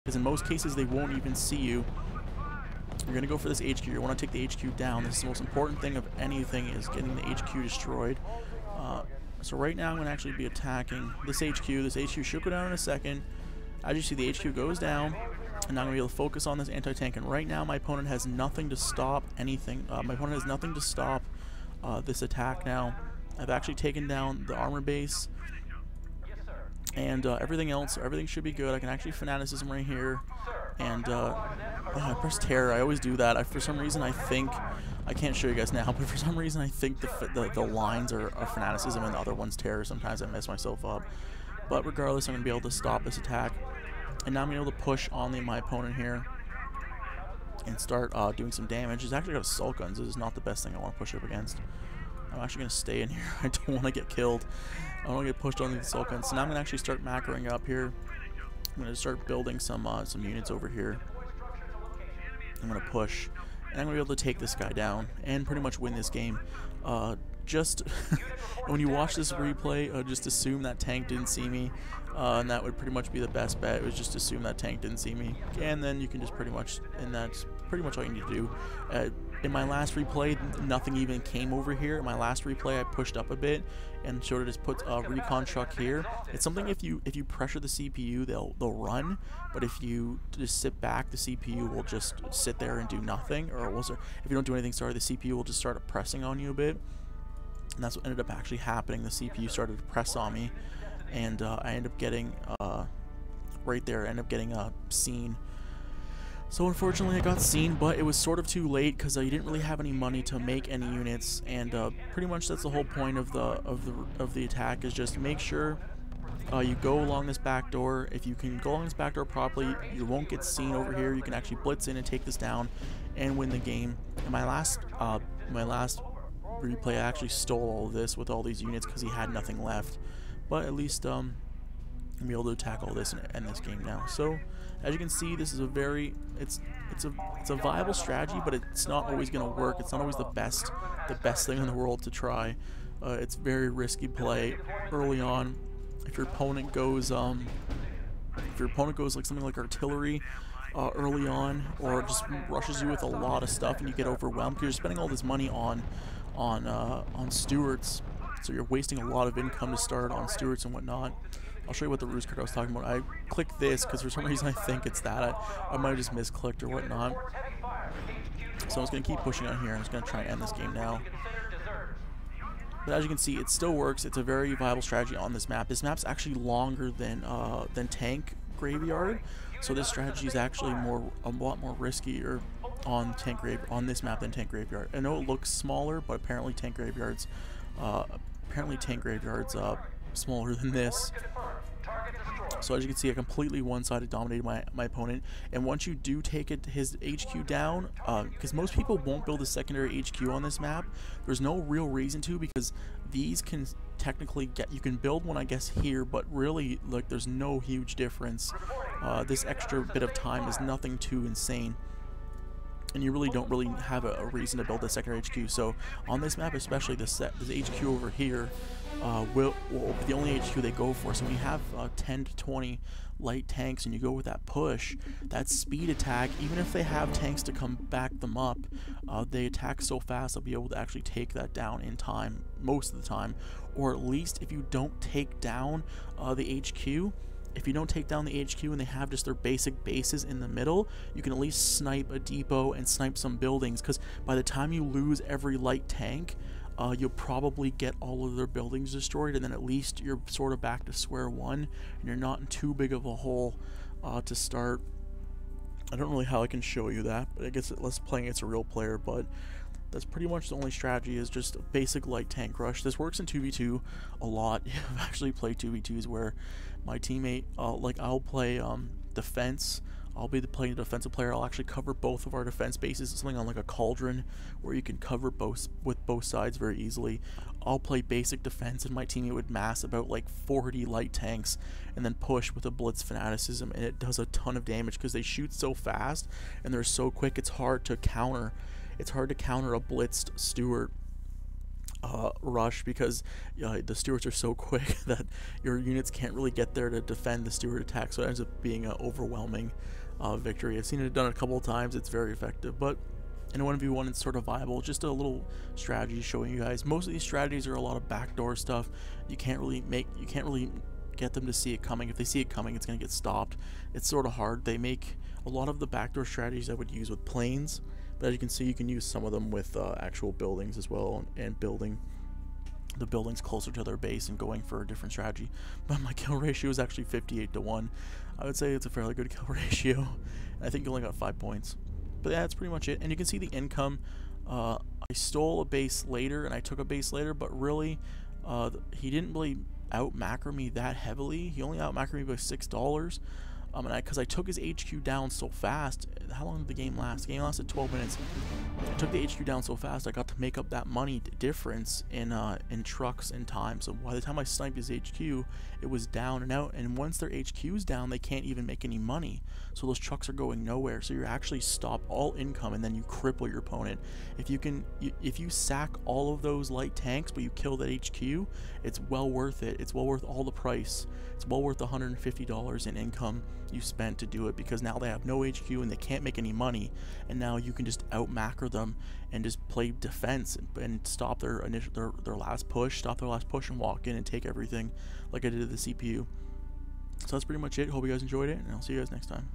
because in most cases they won't even see you. You're going to go for this HQ. You want to take the HQ down. This is the most important thing of anything, is getting the HQ destroyed. So right now I'm going to actually be attacking this HQ. This HQ should go down in a second. As you see, the HQ goes down, and now I'm going to be able to focus on this anti-tank. And right now my opponent has nothing to stop anything. My opponent has nothing to stop this attack now. I've actually taken down the armor base, and everything else, everything should be good. I can actually fanaticism right here, and I press terror. I always do that. For some reason I think, I can't show you guys now, but for some reason I think the lines are fanaticism and the other one's terror. Sometimes I mess myself up, but regardless, I'm going to be able to stop this attack, and now I'm going to be able to push on my opponent here and start doing some damage. He's actually got assault guns. This is not the best thing I want to push up against. I'm actually going to stay in here. I don't want to get killed. I don't want to get pushed on these assault guns. So now I'm going to actually start macroing up here. I'm going to start building some units over here. I'm going to push, and I'm going to be able to take this guy down and pretty much win this game. Just when you watch this replay, just assume that tank didn't see me, and that would pretty much be the best bet. It was just assume that tank didn't see me, and then you can just pretty much, and that's pretty much all you need to do. In my last replay, nothing even came over here. In my last replay, I pushed up a bit and showed it as put a recon truck here. It's something, if you pressure the CPU, they'll run, but if you just sit back, the CPU will just sit there and do nothing. Or if you don't do anything, sorry, the CPU will just start pressing on you a bit. And that's what ended up actually happening. The CPU started to press on me, and I ended up getting right there. I ended up getting seen. So unfortunately I got seen, but it was sort of too late because you didn't really have any money to make any units, and pretty much that's the whole point of the attack, is just make sure you go along this back door. If you can go along this back door properly, you won't get seen over here. You can actually blitz in and take this down and win the game. In my last replay, I actually stole all of this with all these units because he had nothing left, but at least I'll be able to attack all this and end this game now. So as you can see, this is a very it's a viable strategy, but it's not always going to work. It's not always the best thing in the world to try. It's very risky play early on. If your opponent goes like something like artillery early on, or just rushes you with a lot of stuff and you get overwhelmed because you're spending all this money on Stewards, so you're wasting a lot of income to start on Stewards and whatnot. I'll show you what the ruse card I was talking about. I clicked this because for some reason I think it's that. I might have just misclicked or whatnot. So I'm just going to keep pushing on here. I'm just going to try and end this game now. But as you can see, it still works. It's a very viable strategy on this map. This map's actually longer than Tank Graveyard, so this strategy is actually a lot more riskier on this map than Tank Graveyard. I know it looks smaller, but apparently Tank Graveyard's smaller than this. So as you can see, I completely one-sided dominated my opponent, and once you do take his HQ down, because most people won't build a secondary HQ on this map, there's no real reason to, because these can technically you can build one, I guess, here, but really, like, there's no huge difference. This extra bit of time is nothing too insane, and you really don't have a reason to build a secondary HQ. So on this map, especially this HQ over here, will be the only HQ they go for. So when you have 10 to 20 light tanks and you go with that push, that speed attack, even if they have tanks to come back them up, they attack so fast they'll be able to actually take that down in time, most of the time. Or at least if you don't take down the HQ, if you don't take down the HQ and they have just their basic bases in the middle, you can at least snipe a depot and snipe some buildings, because by the time you lose every light tank, you'll probably get all of their buildings destroyed, and then at least you're sort of back to square one, and you're not in too big of a hole to start. I don't know really how I can show you that, but I guess let's playing it's a real player, but that's pretty much the only strategy, is just a basic light tank rush. This works in 2v2 a lot. I've actually played 2v2s where my teammate, like, I'll play defense. I'll be playing the defensive player. I'll actually cover both of our defense bases. It's something on like a cauldron where you can cover both sides very easily. I'll play basic defense, and my teammate would mass about like 40 light tanks and then push with a blitz fanaticism, and it does a ton of damage because they shoot so fast and they're so quick. It's hard to counter. It's hard to counter a blitzed Steward. rush, because the Stuarts are so quick that your units can't really get there to defend the Stuart attack, so it ends up being an overwhelming victory. I've seen it done a couple of times. It's very effective, but in 1v1 it's sort of viable. Just a little strategy showing you guys. Most of these strategies are a lot of backdoor stuff. You can't really get them to see it coming. If they see it coming, it's going to get stopped. It's sort of hard. They make a lot of the backdoor strategies I would use with planes, but as you can see, you can use some of them with actual buildings as well, and building the buildings closer to their base and going for a different strategy. But my kill ratio is actually 58-1. I would say it's a fairly good kill ratio. I think you only got 5 points. But yeah, that's pretty much it. And you can see the income. I stole a base later, and I took a base later, but really, he didn't really out macro me that heavily. He only out macro me by $6. And because I took his HQ down so fast. How long did the game last? The game lasted 12 minutes. I took the HQ down so fast, I got to make up that money difference in trucks and time. So by the time I sniped his HQ, it was down and out. And once their HQ is down, they can't even make any money. So those trucks are going nowhere. So you actually stop all income, and then you cripple your opponent. If you sack all of those light tanks, but you kill that HQ, it's well worth it. It's well worth all the price. It's well worth the $150 in income you spent to do it, because now they have no HQ and they can't make any money, and now you can just out macro them and just play defense and stop their last push, and walk in and take everything like I did to the CPU. So that's pretty much it. Hope you guys enjoyed it, and I'll see you guys next time.